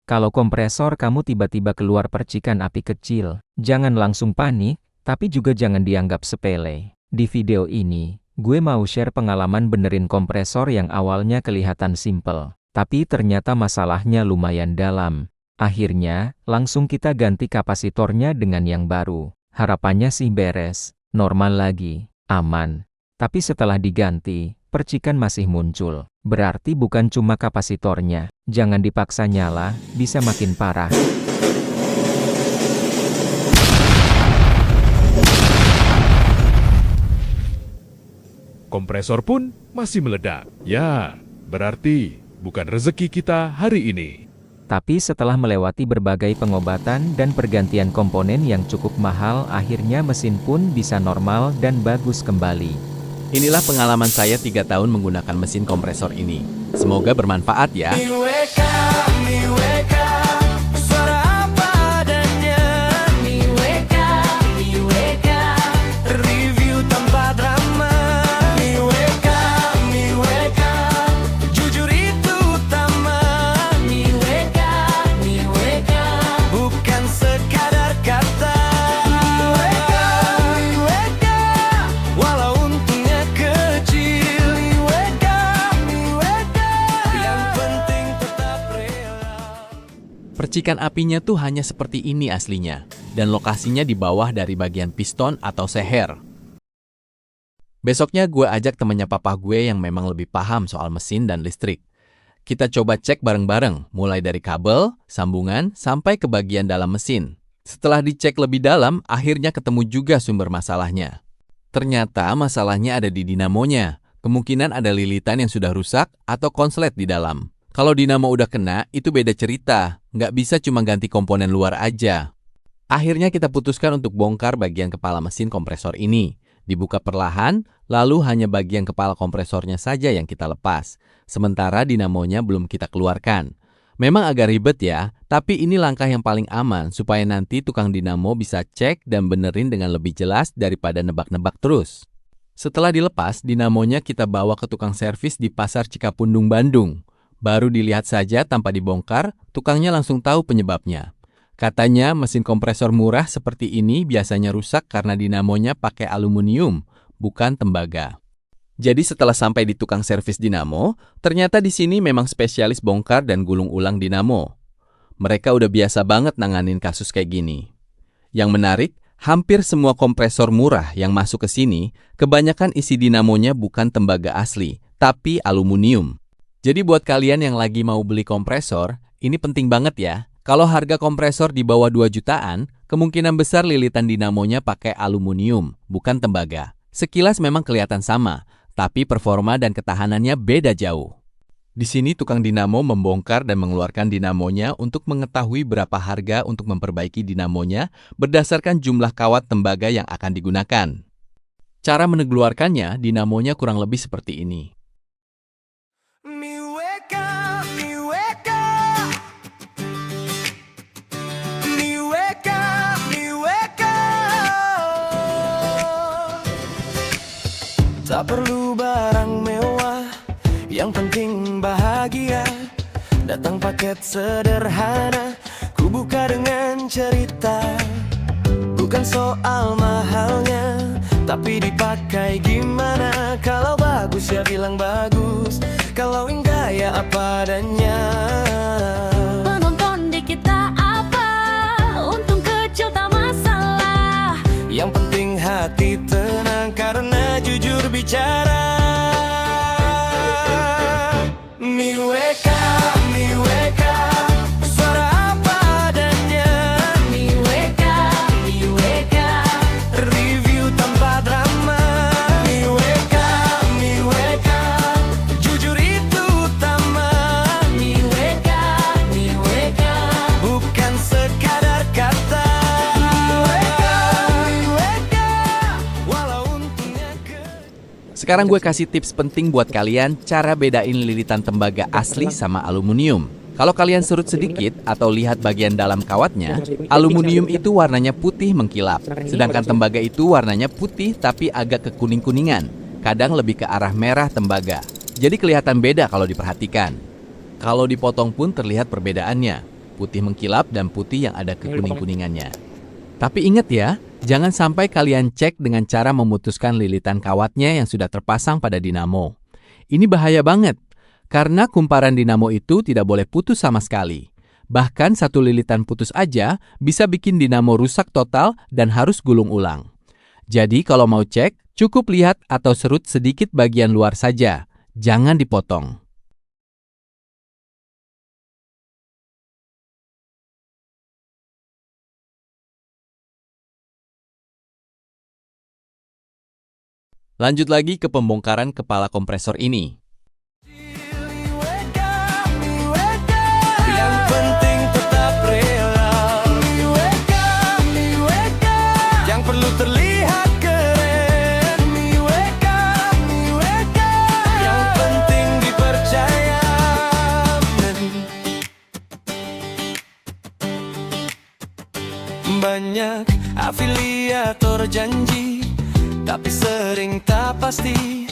Kalau kompresor kamu tiba-tiba keluar percikan api kecil, jangan langsung panik, tapi juga jangan dianggap sepele. Di video ini, gue mau share pengalaman benerin kompresor yang awalnya kelihatan simple, tapi ternyata masalahnya lumayan dalam. Akhirnya, langsung kita ganti kapasitornya dengan yang baru. Harapannya sih beres, normal lagi, aman. Tapi setelah diganti, percikan masih muncul. Berarti bukan cuma kapasitornya. Jangan dipaksa nyala, bisa makin parah. Kompresor pun masih meledak. Ya, berarti bukan rezeki kita hari ini. Tapi setelah melewati berbagai pengobatan dan pergantian komponen yang cukup mahal, akhirnya mesin pun bisa normal dan bagus kembali. Inilah pengalaman saya 3 tahun menggunakan mesin kompresor ini. Semoga bermanfaat ya. Percikan apinya tuh hanya seperti ini aslinya, dan lokasinya di bawah dari bagian piston atau seher. Besoknya gue ajak temannya papa gue yang memang lebih paham soal mesin dan listrik. Kita coba cek bareng-bareng, mulai dari kabel, sambungan, sampai ke bagian dalam mesin. Setelah dicek lebih dalam, akhirnya ketemu juga sumber masalahnya. Ternyata masalahnya ada di dinamonya. Kemungkinan ada lilitan yang sudah rusak atau konslet di dalam. Kalau dinamo udah kena, itu beda cerita. Nggak bisa cuma ganti komponen luar aja. Akhirnya kita putuskan untuk bongkar bagian kepala mesin kompresor ini. Dibuka perlahan, lalu hanya bagian kepala kompresornya saja yang kita lepas. Sementara dinamonya belum kita keluarkan. Memang agak ribet ya, tapi ini langkah yang paling aman supaya nanti tukang dinamo bisa cek dan benerin dengan lebih jelas daripada nebak-nebak terus. Setelah dilepas, dinamonya kita bawa ke tukang servis di Pasar Cikapundung, Bandung. Baru dilihat saja tanpa dibongkar, tukangnya langsung tahu penyebabnya. Katanya mesin kompresor murah seperti ini biasanya rusak karena dinamonya pakai aluminium, bukan tembaga. Jadi setelah sampai di tukang servis dinamo, ternyata di sini memang spesialis bongkar dan gulung ulang dinamo. Mereka udah biasa banget nanganin kasus kayak gini. Yang menarik, hampir semua kompresor murah yang masuk ke sini, kebanyakan isi dinamonya bukan tembaga asli, tapi aluminium. Jadi buat kalian yang lagi mau beli kompresor, ini penting banget ya. Kalau harga kompresor di bawah 2 jutaan, kemungkinan besar lilitan dinamonya pakai aluminium, bukan tembaga. Sekilas memang kelihatan sama, tapi performa dan ketahanannya beda jauh. Di sini tukang dinamo membongkar dan mengeluarkan dinamonya untuk mengetahui berapa harga untuk memperbaiki dinamonya berdasarkan jumlah kawat tembaga yang akan digunakan. Cara mengeluarkannya, dinamonya kurang lebih seperti ini. Tak perlu barang mewah, yang penting bahagia. Datang paket sederhana, ku buka dengan cerita. Bukan soal mahalnya, tapi dipakai gimana. Kalau bagus ya bilang bagus, kalau enggak ya apa adanya. Penonton dikit tak apa, untung kecil tak masalah. Yang penting hati tenang karena jujur bicara. Miweka, suara apa adanya. Miweka, Review tanpa drama. Miweka, jujur itu utama. Miweka, Bukan sekadar kata. Miweka, walau untungnya Sekarang gue kasih tips penting buat kalian cara bedain lilitan tembaga asli sama aluminium. Kalau kalian surut sedikit atau lihat bagian dalam kawatnya, aluminium itu warnanya putih mengkilap. Sedangkan tembaga itu warnanya putih tapi agak kekuning-kuningan. Kadang lebih ke arah merah tembaga. Jadi kelihatan beda kalau diperhatikan. Kalau dipotong pun terlihat perbedaannya. putih mengkilap dan putih yang ada kekuning-kuningannya. Tapi ingat ya, jangan sampai kalian cek dengan cara memutuskan lilitan kawatnya yang sudah terpasang pada dinamo. Ini bahaya banget, karena kumparan dinamo itu tidak boleh putus sama sekali. Bahkan satu lilitan putus aja bisa bikin dinamo rusak total dan harus gulung ulang. Jadi kalau mau cek, cukup lihat atau serut sedikit bagian luar saja, jangan dipotong. Lanjut lagi ke pembongkaran kepala kompresor ini. Yang penting tetap rela. Yang perlu terlihat keren. Yang penting dipercaya. Banyak afiliator janji, tapi sering tak pasti.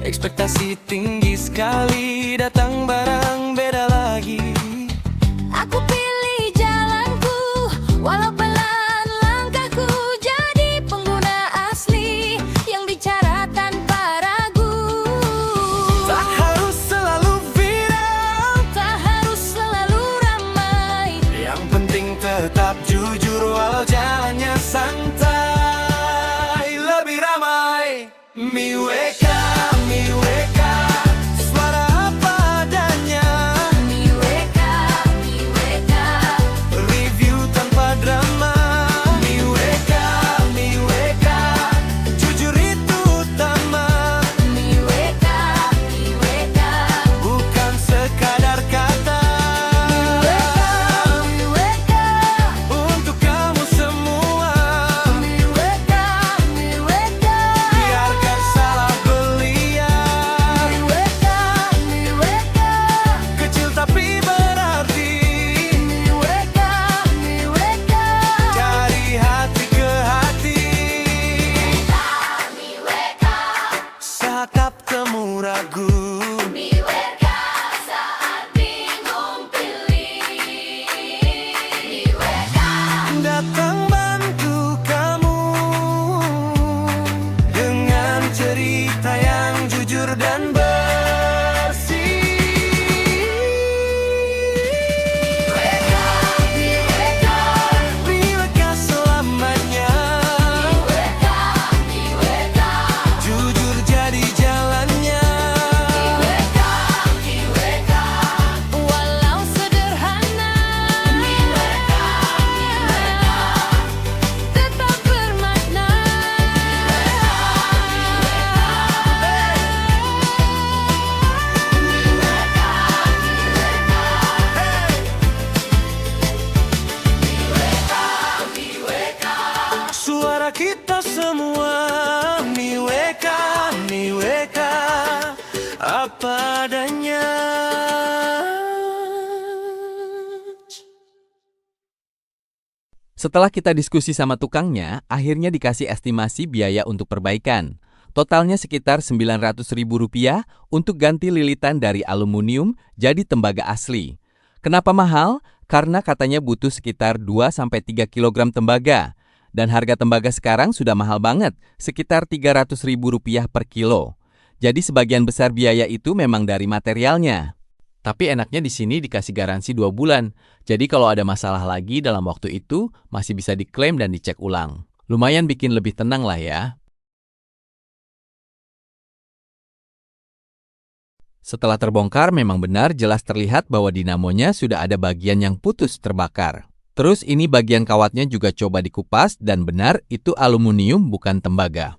Ekspektasi tinggi sekali, datang barang beda lagi. Aku pilih jalanku, walau pelan langkahku. Jadi pengguna asli yang bicara tanpa ragu. Tak harus selalu viral, Tak harus selalu ramai. yang penting tetap jujur walau jalannya santai. Lebih ramai Miweka, Miweka, suara apa adanya. Miweka, Review tanpa drama. Miweka, Miweka, jujur itu utama. Miweka, Bukan sekadar kata. Miweka, Untuk kamu semua, Miweka, biarkan salah beliau. Miweka, Kecil tapi berarti, dari hati ke hati. Saat tak temu ragu, datang bantu kamu dengan cerita yang jujur dan bersih. Miweka selamanya, jujur jadi jalannya. walau sederhana, tetap bermakna. Suara kita semua, Miweka, Miweka, apa adanya. Setelah kita diskusi sama tukangnya, akhirnya dikasih estimasi biaya untuk perbaikan. Totalnya sekitar Rp900.000 untuk ganti lilitan dari aluminium jadi tembaga asli. Kenapa mahal? Karena katanya butuh sekitar 2-3 kg tembaga. Dan harga tembaga sekarang sudah mahal banget, sekitar Rp300.000 per kilo. Jadi sebagian besar biaya itu memang dari materialnya. Tapi enaknya di sini dikasih garansi 2 bulan. Jadi kalau ada masalah lagi dalam waktu itu, masih bisa diklaim dan dicek ulang. Lumayan bikin lebih tenang lah ya. Setelah terbongkar, memang benar jelas terlihat bahwa dinamonya sudah ada bagian yang putus terbakar. Terus ini bagian kawatnya juga coba dikupas dan benar itu aluminium bukan tembaga.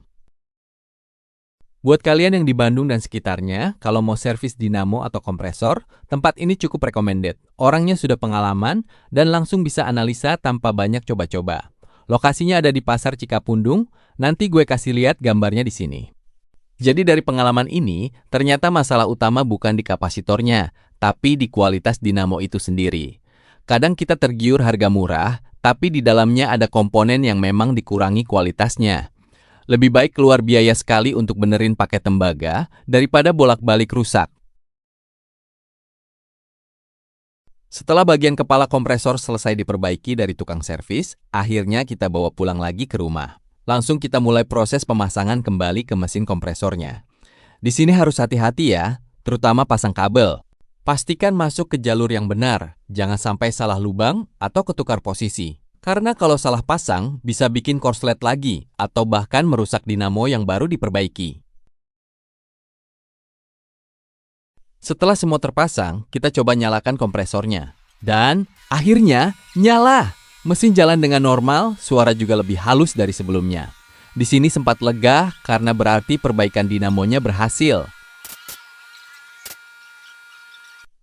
Buat kalian yang di Bandung dan sekitarnya, kalau mau servis dinamo atau kompresor, tempat ini cukup recommended. Orangnya sudah pengalaman dan langsung bisa analisa tanpa banyak coba-coba. Lokasinya ada di Pasar Cikapundung, nanti gue kasih lihat gambarnya di sini. Jadi dari pengalaman ini, ternyata masalah utama bukan di kapasitornya, tapi di kualitas dinamo itu sendiri. Kadang kita tergiur harga murah, tapi di dalamnya ada komponen yang memang dikurangi kualitasnya. Lebih baik keluar biaya sekali untuk benerin pakai tembaga daripada bolak-balik rusak. Setelah bagian kepala kompresor selesai diperbaiki dari tukang servis, akhirnya kita bawa pulang lagi ke rumah. Langsung kita mulai proses pemasangan kembali ke mesin kompresornya. Di sini harus hati-hati ya, terutama pasang kabel. Pastikan masuk ke jalur yang benar, jangan sampai salah lubang atau ketukar posisi. Karena kalau salah pasang, bisa bikin korslet lagi atau bahkan merusak dinamo yang baru diperbaiki. Setelah semua terpasang, kita coba nyalakan kompresornya. Dan akhirnya nyala! Mesin jalan dengan normal, suara juga lebih halus dari sebelumnya. Di sini sempat lega karena berarti perbaikan dinamonya berhasil.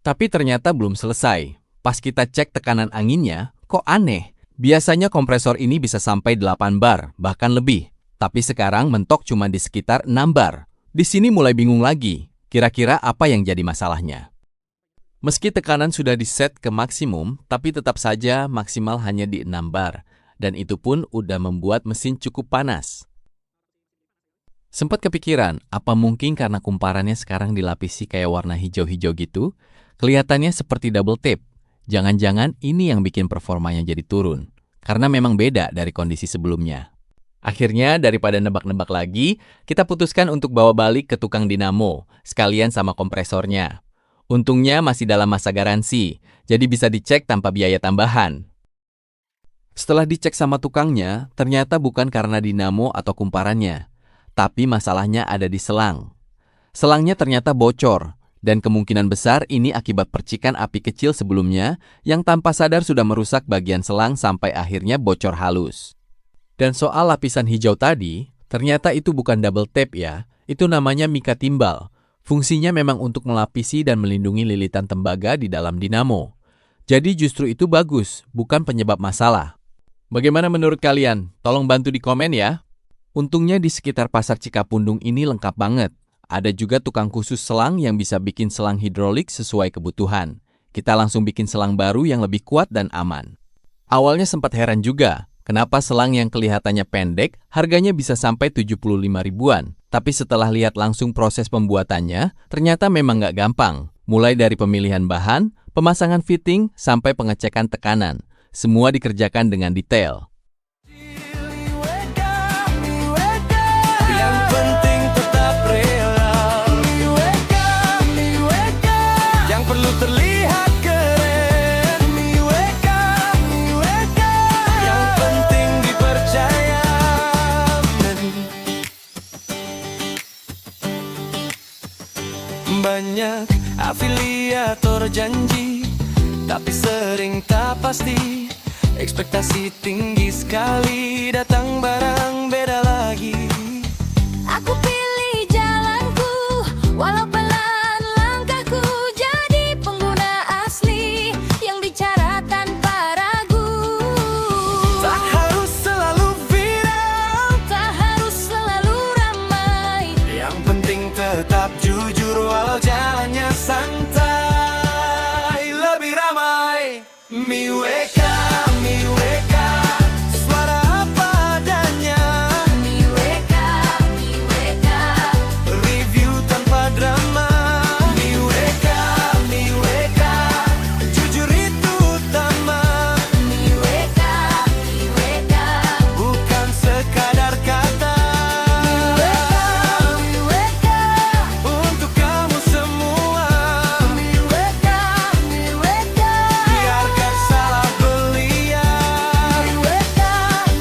Tapi ternyata belum selesai. Pas kita cek tekanan anginnya, kok aneh? Biasanya kompresor ini bisa sampai 8 bar, bahkan lebih. Tapi sekarang mentok cuma di sekitar 6 bar. Di sini mulai bingung lagi. Kira-kira apa yang jadi masalahnya? Meski tekanan sudah diset ke maksimum, tapi tetap saja maksimal hanya di 6 bar. Dan itu pun udah membuat mesin cukup panas. Sempat kepikiran, apa mungkin karena kumparannya sekarang dilapisi kayak warna hijau-hijau gitu? Kelihatannya seperti double tape. Jangan-jangan ini yang bikin performanya jadi turun. Karena memang beda dari kondisi sebelumnya. Akhirnya, daripada nebak-nebak lagi, kita putuskan untuk bawa balik ke tukang dinamo, sekalian sama kompresornya. Untungnya masih dalam masa garansi, jadi bisa dicek tanpa biaya tambahan. Setelah dicek sama tukangnya, ternyata bukan karena dinamo atau kumparannya, tapi masalahnya ada di selang. Selangnya ternyata bocor, dan kemungkinan besar ini akibat percikan api kecil sebelumnya yang tanpa sadar sudah merusak bagian selang sampai akhirnya bocor halus. Dan soal lapisan hijau tadi, ternyata itu bukan double tape ya, itu namanya mika timbal. Fungsinya memang untuk melapisi dan melindungi lilitan tembaga di dalam dinamo. Jadi justru itu bagus, bukan penyebab masalah. Bagaimana menurut kalian? Tolong bantu di komen ya. Untungnya di sekitar pasar Cikapundung ini lengkap banget. Ada juga tukang khusus selang yang bisa bikin selang hidrolik sesuai kebutuhan. Kita langsung bikin selang baru yang lebih kuat dan aman. Awalnya sempat heran juga. Kenapa selang yang kelihatannya pendek, harganya bisa sampai 75 ribuan. Tapi setelah lihat langsung proses pembuatannya, ternyata memang nggak gampang. Mulai dari pemilihan bahan, pemasangan fitting, sampai pengecekan tekanan. Semua dikerjakan dengan detail. Yang penting tetap rela. Yang perlu terlihat keren. Yang penting dipercaya. Banyak afiliator janji, tapi sering tak pasti. Ekspektasi tinggi sekali, datang barang beda lagi. Aku pilih jalanku, walau pelan langkahku. Jadi pengguna asli yang bicara tanpa ragu. Tak harus selalu viral, Tak harus selalu ramai. yang penting tetap jujur walau jalannya santai. Lebih ramai Miweka, Miweka, suara apa adanya. Miweka, Review tanpa drama. Miweka, Miweka, jujur itu utama. Miweka, Bukan sekadar kata. Miweka, Untuk kamu semua, Miweka, biarkan salah beliau.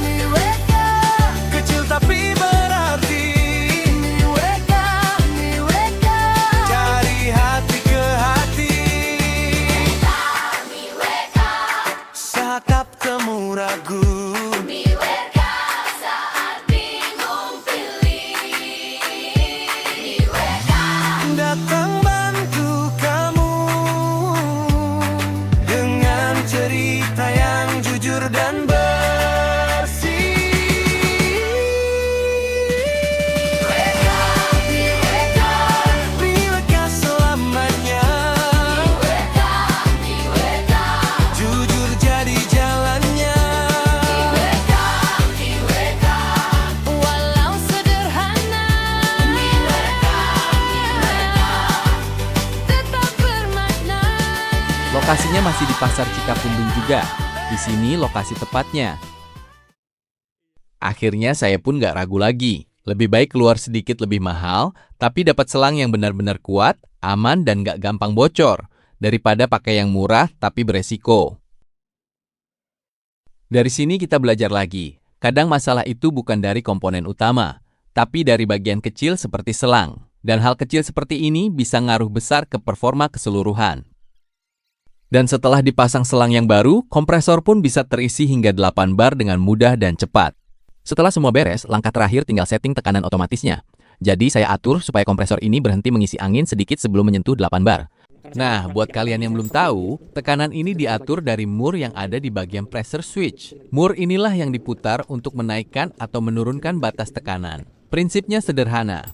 Miweka, Kecil tapi berarti, dari hati ke hati. Saat temu ragu, saat bingung pilih. datang bantu kamu dengan cerita yang jujur dan bersih. Miweka selamanya, jujur jadi jalannya. Lokasinya masih di Pasar Cikapundung juga. Di sini lokasi tepatnya. Akhirnya saya pun nggak ragu lagi. Lebih baik keluar sedikit lebih mahal, tapi dapat selang yang benar-benar kuat, aman, dan nggak gampang bocor, daripada pakai yang murah tapi beresiko. Dari sini kita belajar lagi. Kadang masalah itu bukan dari komponen utama, tapi dari bagian kecil seperti selang. Dan hal kecil seperti ini bisa ngaruh besar ke performa keseluruhan. Dan setelah dipasang selang yang baru, kompresor pun bisa terisi hingga 8 bar dengan mudah dan cepat. Setelah semua beres, langkah terakhir tinggal setting tekanan otomatisnya. Jadi saya atur supaya kompresor ini berhenti mengisi angin sedikit sebelum menyentuh 8 bar. Nah, buat kalian yang belum tahu, tekanan ini diatur dari mur yang ada di bagian pressure switch. Mur inilah yang diputar untuk menaikkan atau menurunkan batas tekanan. Prinsipnya sederhana.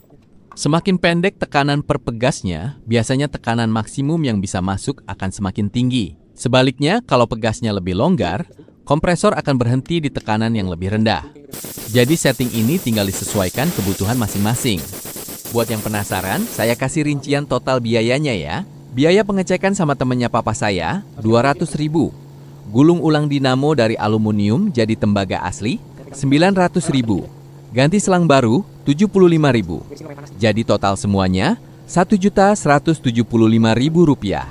Semakin pendek tekanan per pegasnya, biasanya tekanan maksimum yang bisa masuk akan semakin tinggi. Sebaliknya, kalau pegasnya lebih longgar, kompresor akan berhenti di tekanan yang lebih rendah. Jadi setting ini tinggal disesuaikan kebutuhan masing-masing. Buat yang penasaran, saya kasih rincian total biayanya ya. Biaya pengecekan sama temennya papa saya, 200.000. Gulung ulang dinamo dari aluminium jadi tembaga asli, 900.000. Ganti selang baru, 75.000. Jadi total semuanya, 1.175.000 rupiah.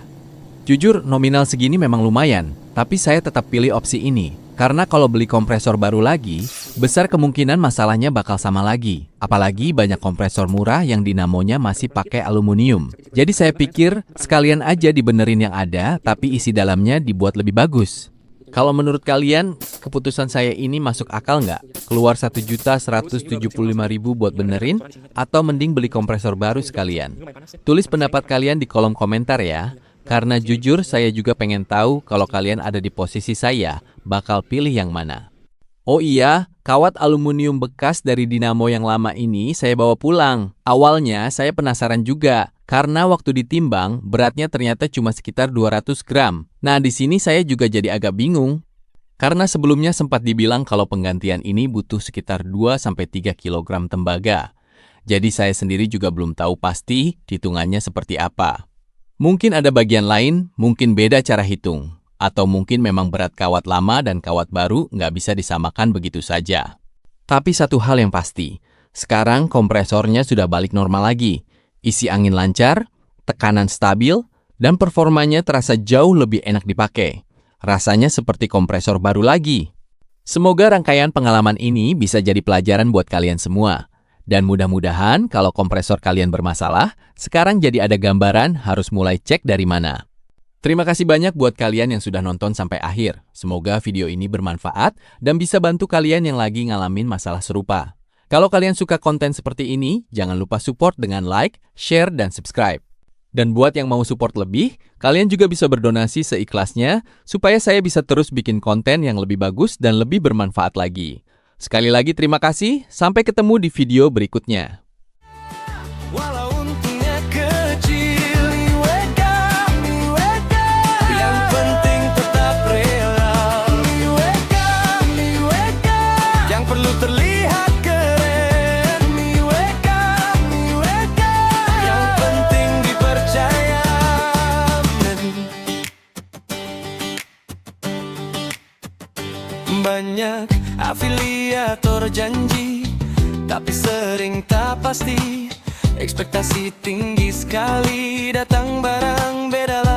Jujur, nominal segini memang lumayan, tapi saya tetap pilih opsi ini. Karena kalau beli kompresor baru lagi, besar kemungkinan masalahnya bakal sama lagi. Apalagi banyak kompresor murah yang dinamonya masih pakai aluminium. Jadi saya pikir sekalian aja dibenerin yang ada, tapi isi dalamnya dibuat lebih bagus. Kalau menurut kalian, keputusan saya ini masuk akal nggak? Keluar 1.175.000 buat benerin, atau mending beli kompresor baru sekalian? Tulis pendapat kalian di kolom komentar ya. Karena jujur saya juga pengen tahu kalau kalian ada di posisi saya, bakal pilih yang mana. Oh iya, kawat aluminium bekas dari dinamo yang lama ini saya bawa pulang. Awalnya saya penasaran juga, karena waktu ditimbang beratnya ternyata cuma sekitar 200 gram. Nah di sini saya juga jadi agak bingung. Karena sebelumnya sempat dibilang kalau penggantian ini butuh sekitar 2-3 kg tembaga. Jadi saya sendiri juga belum tahu pasti hitungannya seperti apa. Mungkin ada bagian lain, mungkin beda cara hitung. Atau mungkin memang berat kawat lama dan kawat baru nggak bisa disamakan begitu saja. Tapi satu hal yang pasti, sekarang kompresornya sudah balik normal lagi. Isi angin lancar, tekanan stabil, dan performanya terasa jauh lebih enak dipakai. Rasanya seperti kompresor baru lagi. Semoga rangkaian pengalaman ini bisa jadi pelajaran buat kalian semua. Dan mudah-mudahan kalau kompresor kalian bermasalah, sekarang jadi ada gambaran harus mulai cek dari mana. Terima kasih banyak buat kalian yang sudah nonton sampai akhir. Semoga video ini bermanfaat dan bisa bantu kalian yang lagi ngalamin masalah serupa. Kalau kalian suka konten seperti ini, jangan lupa support dengan like, share, dan subscribe. Dan buat yang mau support lebih, kalian juga bisa berdonasi seikhlasnya supaya saya bisa terus bikin konten yang lebih bagus dan lebih bermanfaat lagi. Sekali lagi terima kasih, sampai ketemu di video berikutnya. Walau untungnya kecil, yang penting tetap rela. Yang perlu terlihat keren. Yang penting dipercaya. Banyak afiliator janji, tapi sering tak pasti. Ekspektasi tinggi sekali, datang barang beda lagi.